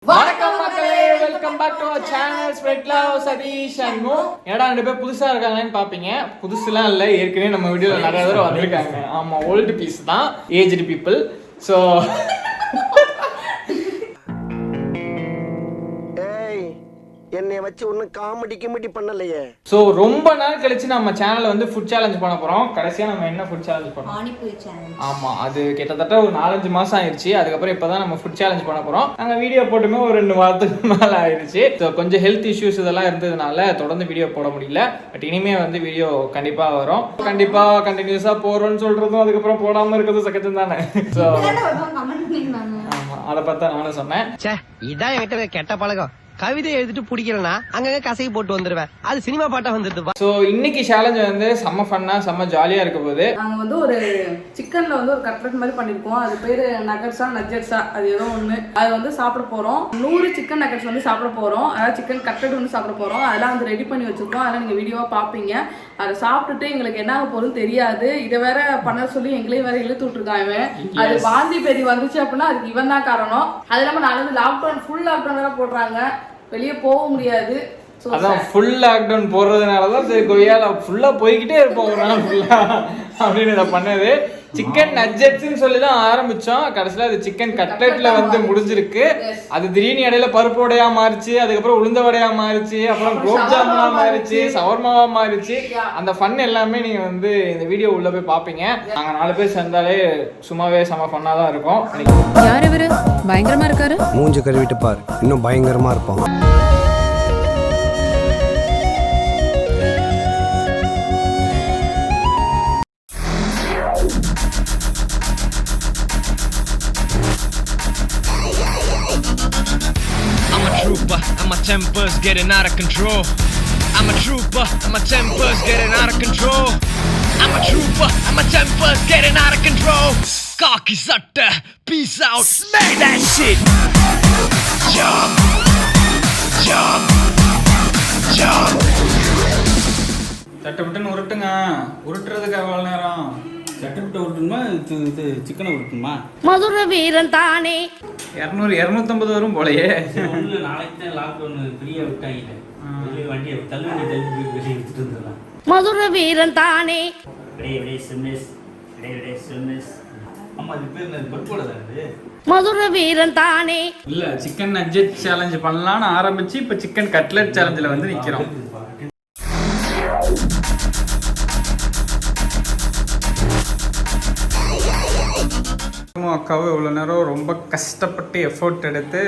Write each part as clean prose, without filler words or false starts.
வணக்கம் மக்களே, welcome back to our channel spread love Sathish Shanmu. ஏடா ரெண்டு பேர் புதுசா இருக்காங்கன்னு பாப்பீங்க. புதுசுலாம் இல்ல, ஏற்கனவே நம்ம வீடியோல நிறைய தடவை வந்திருக்காங்க. ஆமா, ஓல்டு பீஸ் தான், ஏஜ்டு பீப்புள். ஸோ என்னை வச்சு ஒன்னும் காமெடி பண்ணலையே. ஸோ ரொம்ப நாள் கழிச்சு நம்ம சேனல்ல வந்து ஃபுட் சேலஞ்ச் பண்ண போறோம். கடைசியா நம்ம என்ன ஃபுட் சேலஞ்ச் பண்ணோம்? பானிபூரி சேலஞ்ச். ஆமா, அது கிட்டத்தட்ட ஒரு 4-5 மாசம் ஆயிடுச்சு. அதுக்கப்புறம் இப்பதான் நம்ம ஃபுட் சேலஞ்ச் பண்ண போறோம். நாங்க வீடியோ போட்டுமே ஒரு 2 வாரத்துக்கு மேல ஆயிடுச்சு. ஸோ கொஞ்சம் ஹெல்த் இஷ்யூஸ் இதெல்லாம் இருந்ததுனால தொடர்ந்து வீடியோ போட முடியல. பட் இனிமே வந்து வீடியோ கண்டிப்பா வரும். கண்டிப்பா கண்டினியூஸா போறோம்னு சொல்றதும் அதுக்கப்புறம் போடாம இருக்கிறதும் சகஜம் தானே. ஸோ ஆமா, அதை பார்த்தா நானும் சொன்னேன். இதான் என்கிட்ட கெட்ட பழக்கம். கவிதை எழுதிட்டு பிடிக்கிறேன்னா அங்கங்க கசைக்கு போட்டு வந்துருவேன். அது சினிமா பாட்டா வந்துருது. ஸோ இன்னைக்கு சேலஞ்ச் வந்து செம்ம ஃபன்னா, செம்ம ஜாலியா இருக்க போகுது. நாங்க வந்து ஒரு சிக்கன்ல வந்து ஒரு கட்லெட் மாதிரி பண்ணிருக்கோம். அது பேரு நகட்ஸா நஜெட்ஸா, அது ஏதோ ஒண்ணு. அது வந்து சாப்பிட போறோம். 100 சிக்கன் நகட்ஸ் வந்து சாப்பிட போறோம். அதாவது சிக்கன் கட்லெட் வந்து சாப்பிட போறோம். அதெல்லாம் வந்து ரெடி பண்ணி வச்சிருக்கோம். அதெல்லாம் நீங்க வீடியோவா பாப்பீங்க. அதை சாப்பிட்டுட்டு எங்களுக்கு என்ன ஆக போகுதுன்னு தெரியாது. இதை வேற பண்ண சொல்லி எங்களையும் வேற இழுத்து விட்டுருக்காங்க. அது வாந்தி பேதி வந்துச்சு அப்படின்னா அதுக்கு இவன் தான் காரணம். அது இல்லாம நான் வந்து லாக்டவுன் ஃபுல் லாக்டவுன் வேற போடுறாங்க. வெளியே போக முடியாது. அதான் ஃபுல் லாக்டவுன் போடுறதுனாலதான் சரி கொய்யால ஃபுல்லா போய்கிட்டே இருப்போம் ஒரு நாள் ஃபுல்லா அப்படின்னு இதை பண்ணது. சிக்கன் நஜெட்ஸ்ன்னு சொல்லி தான் ஆரம்பிச்சோம். கடைசியில் அது சிக்கன் கட்லெட்ல வந்து முடிஞ்சிருக்கு. அது திடீர்னு இடையில பருப்பு வடையா மாறிச்சு, அதுக்கப்புறம் உளுந்த வடையா மாறிச்சு, அப்புறம் குலோப் ஜாமுனா மாறிச்சு, சவர்மாவா மாறிச்சு. அந்த ஃபன் எல்லாமே நீங்க வந்து இந்த வீடியோ உள்ள போய் பாப்பீங்க. நாங்க 4 பேர் சேர்ந்தாலே சும்மாவே செம ஃபன்னா தான் இருக்கும். யார் இவரு? பயங்கரமா இருக்காரு. மூஞ்சு கழுவிட்டு பாரு, இன்னும் பயங்கரமா இருப்பான். And my temper's getting out of control. I'm a trooper and my temper's getting out of control. I'm a trooper and my temper's getting out of control. Khaki satta, peace out, smack that shit. Jump, jump, jump. சட்டப்பட்டுன்னு உருட்டுங்க. உருட்டுறதுக்கு எவ்வளவு நேரம்? சட்டப்பட்டு உருட்டுமா, இது சிக்கனை உருட்டுமா? மதுரை வீரன் தானே. 200-250 வரும் போலயே. ஒன்று நாளைக்கு தான் லாக்டவுன் ஃப்ரீயாக விட்டாங்க. வண்டியை தள்ளுவண்டி தள்ளி வெளியே எடுத்துட்டு வந்துடலாம். மதுரை வீரன் தானே. ஆமா, அது பேர் என்ன? பருப்போட தான் இது. மதுரை வீரன் தானே. இல்ல, சிக்கன் நஜெட் சேலஞ்ச் பண்ணலாம்னு ஆரம்பிச்சு இப்ப சிக்கன் கட்லெட் சேலஞ்சில் வந்து நிக்கிறோம். அக்காவும் இவ்வளோ நேரம் ரொம்ப கஷ்டப்பட்டு எஃபோர்ட் எடுத்து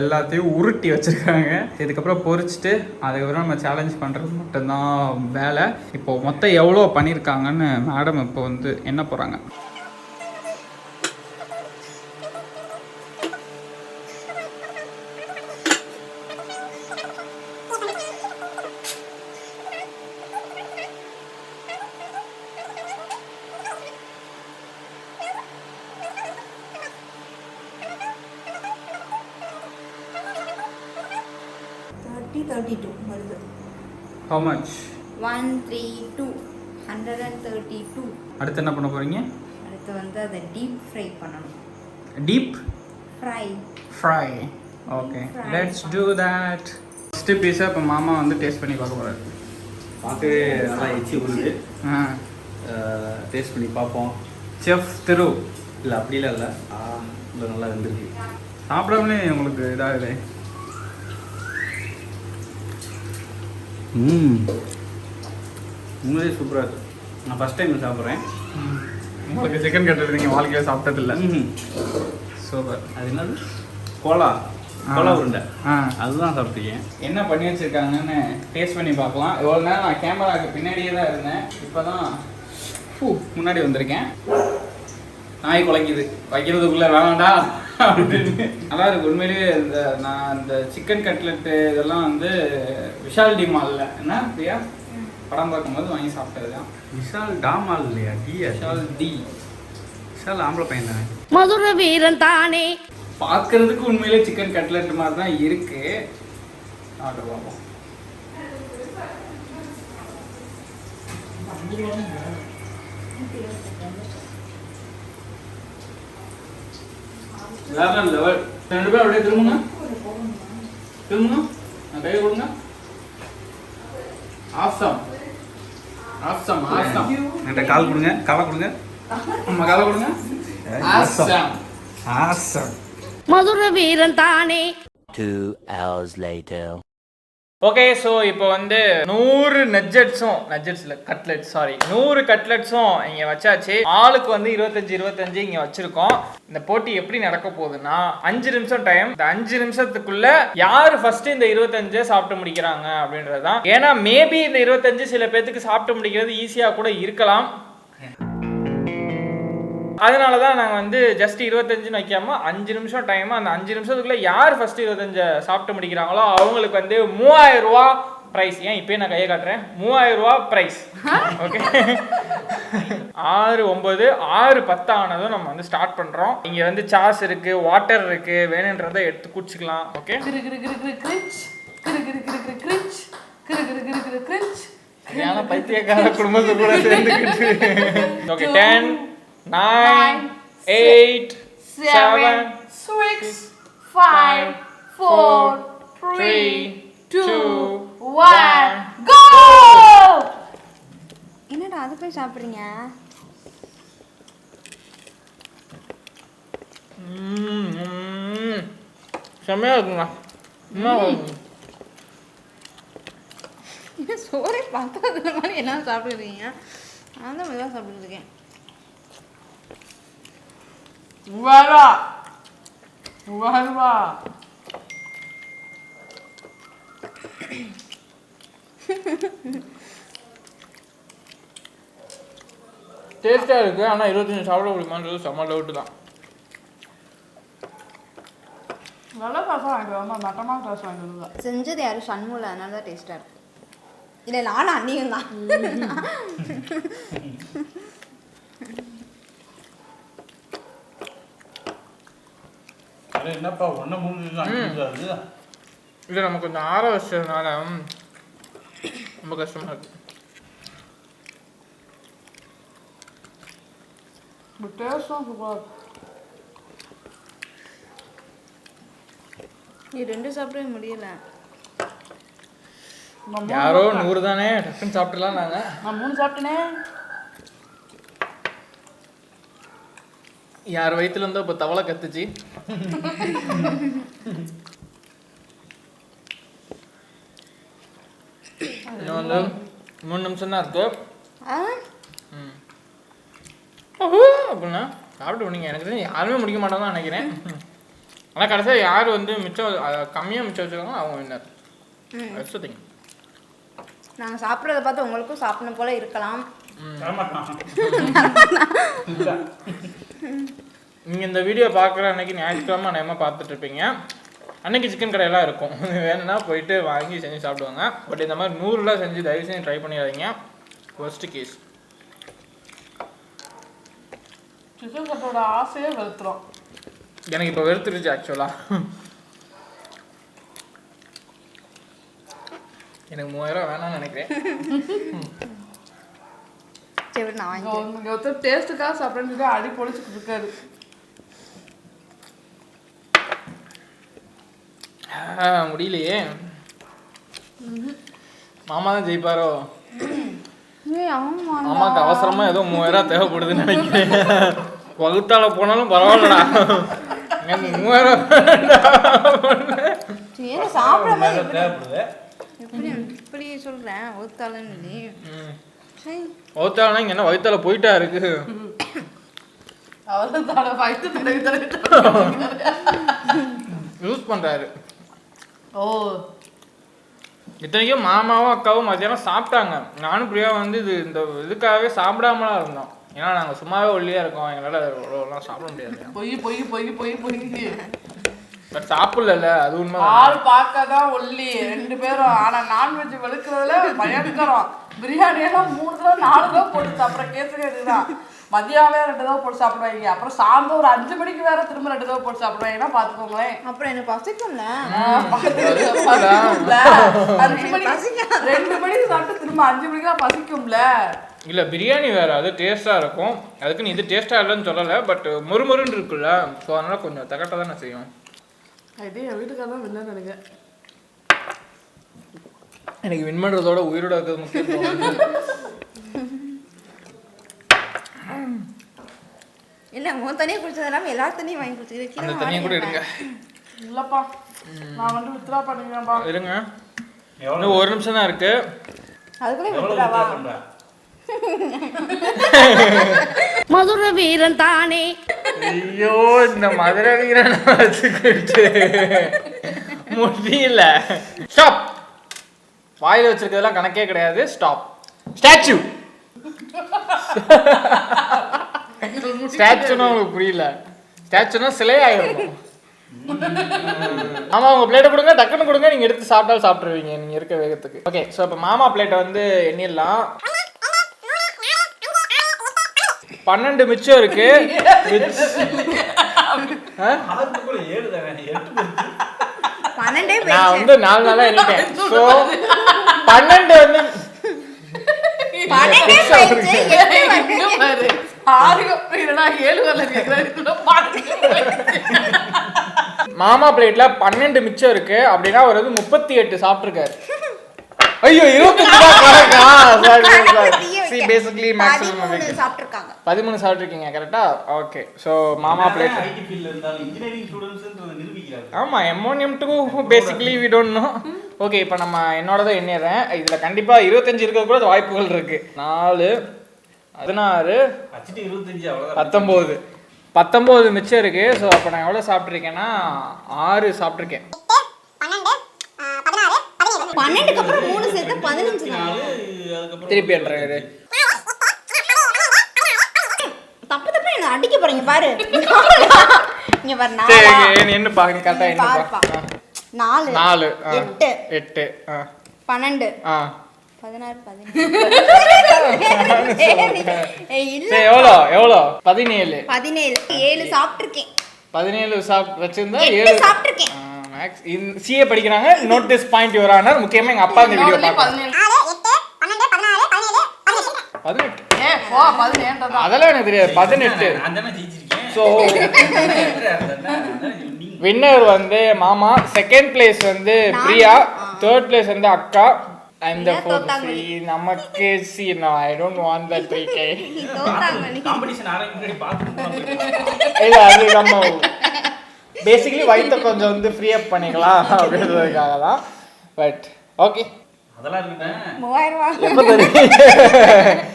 எல்லாத்தையும் உருட்டி வச்சுருக்காங்க. இதுக்கப்புறம் பொரிச்சிட்டு அதுக்கப்புறம் நம்ம சேலஞ்ச் பண்ணுறது மட்டும்தான் வேலை. இப்போது மொத்தம் எவ்வளோ பண்ணியிருக்காங்கன்னு மேடம் இப்போ வந்து என்ன போகிறாங்க. How much? 132 132. அடுத்து என்ன பண்ண போறீங்க? அடுத்து வந்து அதை டீப் ஃப்ரை பண்ணணும். Deep fry. Okay, let's to that. First பீஸை இப்போ மாமா வந்து டேஸ்ட் பண்ணி பார்க்க போறாரு. பார்க்கவே நல்லா எச்சி உருது. டேஸ்ட் பண்ணி பார்ப்போம். செஃப் திரு. இல்லை அப்படிலாம் இல்லை, இல்லை நல்லா வந்துருக்கு. சாப்பிடாமலே உங்களுக்கு இதாகுது. உண்மையிலே சூப்பராக இருக்குது. நான் ஃபஸ்ட் டைம் சாப்பிட்றேன். உங்களுக்கு சிக்கன் கட்லெட் நீங்கள் வாழ்க்கையில் சாப்பிட்டதில்லை. சூப்பர். அது என்னது? கோலா உருண்டை. அதுதான் சாப்பிட்டீங்க. என்ன பண்ணி வச்சுருக்காங்கன்னு டேஸ்ட் பண்ணி பார்க்கலாம். இவ்வளோ நேரம் நான் கேமராவுக்கு பின்னாடியே தான் இருந்தேன். இப்போ தான் முன்னாடி வந்திருக்கேன். நாய் குலைக்குது, வைக்கிறதுக்குள்ளே வேணாண்டா அப்படின்னு. நல்லா இருக்கு உண்மையிலேயே. இந்த சிக்கன் கட்லெட்டு இதெல்லாம் வந்து விஷால் டி மாலில் என்ன பிரியா படம் பார்க்கும்போது வாங்கி சாப்பிட்டது தான். விஷால் டாமால் இல்லையா? விஷால் ஆம்பளை பையன் தானே. மதுரை வீரன் தானே. பார்க்கறதுக்கு உண்மையிலே சிக்கன் கட்லெட் மாதிரி தான் இருக்கு. ஆர்டர் பார்ப்போம். வேற லெவல். 2 பேர் அப்படியே திரும்புங்க. திரும்புங்க, நான் கையை கொடுங்க. Awesome awesome awesome. என்கிட்ட கால் கொடுங்க, காலை கொடுங்க. நம்ம காலை கொடுங்க. Awesome awesome. மதுர வீரன் தானே. 2 hours later. ஓகே, ஸோ இப்போ வந்து 100 நட்ஜெட்ஸில் கட்லெட் 100 கட்லெட்ஸும் இங்கே வச்சாச்சு. ஆளுக்கு வந்து 25 இங்கே வச்சிருக்கோம். இந்த போட்டி எப்படி நடக்க போகுதுன்னா 5 நிமிஷம் டைம். இந்த 5 நிமிஷத்துக்குள்ள யார் ஃபர்ஸ்ட் இந்த 25 சாப்பிட்டு முடிக்கிறாங்க அப்படின்றதுதான். ஏன்னா மேபி இந்த 25 சில பேத்துக்கு சாப்பிட்டு முடிக்கிறது ஈஸியாக கூட இருக்கலாம். அதனால தான் நாங்கள் வந்து ஜஸ்ட் 25 வைக்காம 5 நிமிஷம் டைம். அந்த 5 நிமிஷத்துக்குள்ள யார் ஃபர்ஸ்ட் 25 சாப்பிட்டு முடிக்கிறாங்களோ அவங்களுக்கு வந்து 3000 ரூபா ப்ரைஸ். ஏன் இப்பயே நான் கையை காட்டுறேன், 3000 ரூபா ப்ரைஸ். ஓகே, 6, 9, 6, 10 ஆனதும் நம்ம வந்து ஸ்டார்ட் பண்றோம். இங்க வந்து சாஸ் இருக்கு, வாட்டர் இருக்கு, வேணுன்றதை எடுத்து குடிச்சுக்கலாம். ஓகே, பைத்தியக்கார குடும்பத்தை கூட சேர்ந்துக்கிட்டு. Okay, 10, 9, 8, 7, 6, 5, 4, 3, 2, 1, go! என்னடா அது போய் சாப்பிடுறீங்க? செம்மையா இருக்குங்க. சோறே பார்த்ததுல மாதிரி என்ன சாப்பிடுறீங்க? நான் தான் மெதுவாக சாப்பிட்டு இருக்கேன். டேஸ்டா இருக்கு, ஆனா 25 சாப்பிட முடியுமான்றது செம்ம டவுட் தான். நல்ல காசு வாங்கிட்டு மட்டமான காசு வாங்கிட்டு செஞ்சது யாரு? ஷண்முல, அதனால தான் டேஸ்டா இருக்கு. இல்லை நானும் அன்னியும் தான். என்னப்பா ஒன்று முடிஞ்சு இது நமக்கு கொஞ்சம் ஆற வச்சதுனால ரொம்ப கஷ்டமா இருக்கு. டேஸ்டும் சூப்பராக இருக்கு. நீ 2 சாப்பிடவே முடியல. யாரோ 100 தானே டக்குன்னு சாப்பிட்டுலாம். நான் 3 சாப்பிட்டேனே. யார் வயிற்றுல இருந்தோ இப்போ தவளை கத்துச்சு. இன்னும் வந்து 3 நிமிஷம் தான் இருக்கு. அப்படின்னா சாப்பிட்டு முடிங்க. எனக்கு தெரிஞ்சு யாருமே முடிக்க மாட்டோம் தான் நினைக்கிறேன். ஆனால் கடைசியாக யார் வந்து மிச்சம் கம்மியாக மிச்சம் வச்சுருக்காங்களோ அவங்க வின்னர். வச்சுட்டீங்க. நாங்கள் சாப்பிட்றத பார்த்து உங்களுக்கும் சாப்பிடணும் போல இருக்கலாம். நீங்கள் இந்த வீடியோ பார்க்குற அன்னைக்கு ஞாயிற்றுக்கிழமை நேரமாக பார்த்துட்டு இருப்பீங்க. அன்னைக்கு சிக்கன் கடையெல்லாம் இருக்கும். வேணும்னா போயிட்டு வாங்கி செஞ்சு சாப்பிடுவாங்க. பட் இந்த மாதிரி 100லாம் செஞ்சு தயவு செஞ்சு ட்ரை பண்ணிடாதீங்க. ஃபர்ஸ்ட் கேஸ் சிக்கன் கட்டோட ஆசையே வெறுத்துரும். எனக்கு இப்போ வெறுத்துருச்சு ஆக்சுவலாக. எனக்கு 3000 வேணாம்னு நினைக்கிறேன். சரி நான் இங்கே ஒருத்தர் டேஸ்ட்டுக்காக சாப்பிட்றேன்னு அடி பொழிச்சுட்டு இருக்காரு. முடியலையே. மாமா தான் ஜெயிப்பாரோ? மாமாக்கு அவசரமா ஏதோ 3000 தேவைப்படுதுன்னு நினைக்கிறேன். வகுத்தால போனாலும் பரவாயில்லடா, எனக்கு 3000 தேவைப்படுது. இப்படி சொல்றேன் ஒத்தாலன்னு. வகுத்தாலனா இங்க என்ன வகுத்தால போயிட்டா இருக்கு. யூஸ் பண்றாரு. ஓ, இத்தனைக்கும் மாமாவும் அக்காவும் மத்தியானம் சாப்பிட்டாங்க. நானும் பிரியா வந்து இந்த இதுக்காகவே சாப்பிடாமலாம் இருந்தோம். ஏன்னா நாங்கள் சும்மாவே ஒல்லியா இருக்கோம், எங்களால் அவ்வளோலாம் சாப்பிட முடியாது. பொய் பொய் பொய் பொய் பொய். பட் சாப்பிடல, அது உண்மை. ஆள் பார்க்கதான் ஒல்லி 2 பேரும். ஆனா நான்வெஜ் வெளுக்கிறதுல பயங்கரம். பிரியாணியெல்லாம் 3 தடவை 4 தடவை போட்டு சாப்பிட்ற கேஸுக்கு இதுதான். மதியாவே 2 தடவை போட்டு சாப்பிடுவாங்க. அப்புறம் சாயந்தரம் ஒரு 5 மணிக்கு வேற திரும்ப 2 தடவை போட்டு சாப்பிடுவாங்கன்னா பாத்துக்கோங்களேன். அப்புறம் எனக்கு பசிக்கும்ல. 2 மணிக்கு சாப்பிட்டு திரும்ப 5 மணிக்கு தான் பசிக்கும்ல. இல்ல பிரியாணி வேற, அது டேஸ்டா இருக்கும். அதுக்குன்னு இது டேஸ்டா இல்லைன்னு சொல்லலை. பட் மொறுமொறுன்னு இருக்குல்ல, ஸோ அதனால கொஞ்சம் தகட்ட தானே செய்யும். ஐடியா என் வீட்டுக்காரதான் வின்னர் நினைக்கிறேன். எனக்கு வின் பண்ணுறதோட உயிரோட இருக்கிறது முக்கியம். இல்லை உன் தண்ணியை குடிச்சது இல்லாமல் எல்லா தண்ணியும் வாங்கி குடிச்சிருக்கேன். அந்த தண்ணியை கூட இருங்க. இல்லப்பா நான் வந்து வித்ரா பண்ணிக்கிறேன்ப்பா. இருங்க, இன்னும் 1 நிமிஷம் தான் இருக்கு. அதுக்குள்ளே விட்டுறாவா? மதுர வீரன் தானே. ஐயோ, இந்த மதுரை வீரன் வச்சுக்கிட்டு முடியல. ஸ்டாப். வாயில் வச்சிருக்கிறதெல்லாம் கணக்கே கிடையாது. ஸ்டாப். ஸ்டாச்சு. ஸ்டாச்சுன்னா உங்களுக்கு புரியல. ஸ்டாச்சுன்னா சிலை ஆயிடும். ஆமா, உங்க பிளேட்டை கொடுங்க, டக்குன்னு கொடுங்க, நீங்க எடுத்து சாப்பிட்டாலும் சாப்பிட்டுருவீங்க நீங்க இருக்க வேகத்துக்கு. ஓகே, ஸோ இப்போ மாமா பிளேட்டை வந்து எண்ணிடலாம். 12 மிச்சம் இருக்கு. நான் வந்து 4 நாளா எண்ணிட்டேன். ஸோ 12 வந்து மாமா பிளேட்ல 12 மிச்சம் இருக்கு. அப்படின்னா ஒரு 38 சாப்பிட்டுருக்காரு. ஐயோ, 13 சாப்பிட்டுருக்கீங்க கரெக்டா? ஓகே, ஸோ மாமா பிளேட். ஆமா, M1M2 basically we don't know. Okay, இப்போ நம்ம என்னோடதான் எண்ணிடுறேன். இதுல கண்டிப்பா 25 இருக்க கூட வாய்ப்புகள் இருக்கு. 4, 16, 19 மிச்சம் இருக்கு. ஸோ அப்போ நான் எவ்வளோ சாப்பிட்ருக்கேன்னா 6 சாப்பிட்ருக்கேன். 12க்கு அப்புறம் 3 சேர்த்து 15. திருப்பி என்றாரு. தப்பு என்ன அடிக்க போறீங்க பாரு. இங்க பாரு. சரி, என்ன பாருங்க கரெக்டா என்ன பா. 4 8 12 16 எவ்வளோ 17 7 சாப்பிட்டுருக்கேன். 17 வச்சிருந்தா 7 சாப்பிட்டுருக்கேன். சிஏ படிக்கிறாங்க. Note this point your honour. முக்கியமா எங்க அப்பா இந்த வீடியோ பார்க்கறாங்க. 18 அதெல்லாம் எனக்கு தெரியாது. 18. ஸோ வின்னர் வந்து மாமா, செகண்ட் பிளேஸ் வந்து பிரியா, தேர்ட் பிளேஸ் வந்து அக்கா. அந்த நமக்கு I don't want that 3K. இல்ல, அது நம்ம பேசிக்கலி வயிற்ற கொஞ்சம் வந்து ஃப்ரீ அப் பண்ணிக்கலாம் அப்படின்றதுக்காக தான். பட் ஓகே, அதெல்லாம் இருக்கட்டும். 3000.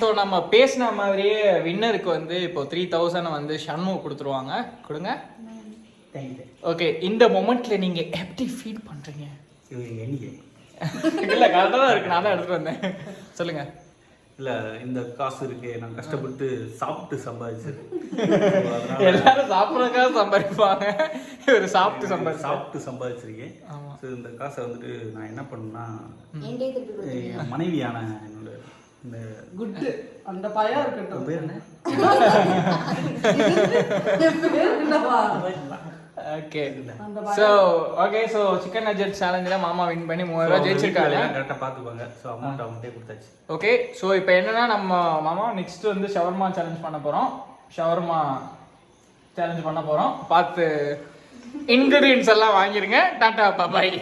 ஸோ நம்ம பேசின மாதிரியே வின்னருக்கு வந்து இப்போ 3000 வந்து ஷண்மு கொடுத்துருவாங்க. கொடுங்க. ஓகே, இந்த மொமெண்ட்ல நீங்க எப்படி ஃபீல் பண்றீங்க? இல்ல, கரெக்டாக தான் இருக்கு. நான் தான் எடுத்துட்டு வந்தேன். சொல்லுங்க. இல்லை, இந்த காசு இருக்கு, நான் கஷ்டப்பட்டு சாப்பிட்டு சம்பாதிச்சது. எல்லாரும் சாப்பிட்றதுக்காக சம்பாதிப்பாங்க. ஒரு சாப்பிட்டு சம்பாதிச்சிருக்கேன். ஸோ இந்த காசை வந்துட்டு நான் என்ன பண்ணேன்னா, என் மனைவியான என்னோட இந்த குட்டு அந்த பையன் இருக்கட்டும். பேர் என்ன? ஓகே, ஸோ சிக்கன் நஜெட் சேலஞ்சில் மாமா வின் பண்ணி 3000 ஜெயிச்சிருக்காங்க. கரெக்டாக பார்த்துப்பாங்க. ஸோ அமௌண்ட் அவங்கள்ட்டே கொடுத்தாச்சு. ஓகே, ஸோ இப்போ என்னன்னா நம்ம மாமா நெக்ஸ்ட் வந்து ஷவர்மா சேலஞ்ச் பண்ண போகிறோம். பார்த்து இன்கிரீடியன்ஸ் எல்லாம் வாங்கிருங்க. டாடா பாய்.